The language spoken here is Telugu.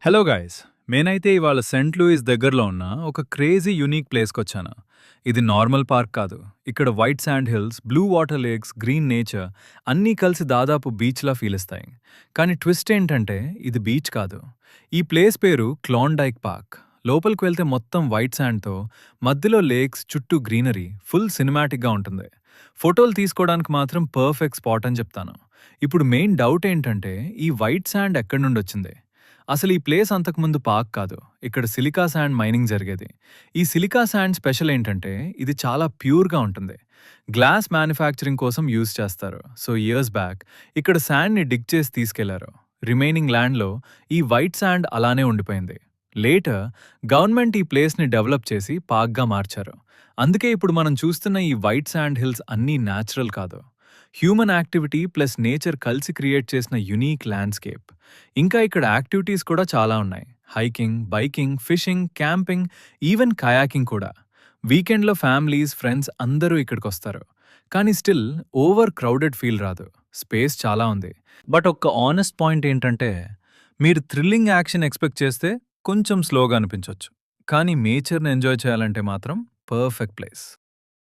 హలో గైస్, నేనైతే ఇవాళ సెంట్ లూయిస్ దగ్గరలో ఉన్న ఒక క్రేజీ యూనిక్ ప్లేస్కొచ్చాను. ఇది నార్మల్ పార్క్ కాదు. ఇక్కడ white sand hills, blue water lakes, green nature అన్నీ కలిసి దాదాపు బీచ్లా ఫీలిస్తాయి. కానీ ట్విస్ట్ ఏంటంటే ఇది బీచ్ కాదు. ఈ ప్లేస్ పేరు క్లాండైక్ పార్క్. లోపలికి వెళ్తే మొత్తం వైట్ శాండ్తో, మధ్యలో లేక్స్, చుట్టూ గ్రీనరీ, ఫుల్ సినిమాటిక్గా ఉంటుంది. ఫోటోలు తీసుకోవడానికి మాత్రం పర్ఫెక్ట్ స్పాట్ అని చెప్తాను. ఇప్పుడు మెయిన్ డౌట్ ఏంటంటే ఈ వైట్ శాండ్ ఎక్కడి నుండి వచ్చింది? అసలు ఈ ప్లేస్ అంతకుముందు పార్క్ కాదు. ఇక్కడ సిలికా శాండ్ మైనింగ్ జరిగేది. ఈ సిలికా శాండ్ స్పెషల్ ఏంటంటే ఇది చాలా ప్యూర్‌గా ఉంటుంది. గ్లాస్ మ్యానుఫ్యాక్చరింగ్ కోసం యూజ్ చేస్తారు. సో ఇయర్స్ బ్యాక్ ఇక్కడ శాండ్‌ని డిగ్ చేసి తీసుకెళ్లారు. రిమైనింగ్ ల్యాండ్‌లో ఈ వైట్ శాండ్ అలానే ఉండిపోయింది. లేటర్ గవర్నమెంట్ ఈ ప్లేస్‌ని డెవలప్ చేసి పార్క్‌గా మార్చారు. అందుకే ఇప్పుడు మనం చూస్తున్న ఈ వైట్ శాండ్ హిల్స్ అన్నీ న్యాచురల్ కాదు. హ్యూమన్ యాక్టివిటీ ప్లస్ నేచర్ కలిసి క్రియేట్ చేసిన యునీక్ ల్యాండ్స్కేప్. ఇంకా ఇక్కడ యాక్టివిటీస్ కూడా చాలా ఉన్నాయి. Hiking, biking, fishing, camping, even kayaking కూడా. వీకెండ్లో ఫ్యామిలీస్, ఫ్రెండ్స్ అందరూ ఇక్కడికొస్తారు. కానీ స్టిల్ ఓవర్ క్రౌడెడ్ ఫీల్ రాదు. స్పేస్ చాలా ఉంది. బట్ ఒక్క ఆనెస్ట్ పాయింట్ ఏంటంటే మీరు థ్రిల్లింగ్ యాక్షన్ ఎక్స్పెక్ట్ చేస్తే కొంచెం స్లోగా అనిపించొచ్చు. కానీ నేచర్ని ఎంజాయ్ చేయాలంటే మాత్రం పర్ఫెక్ట్ ప్లేస్.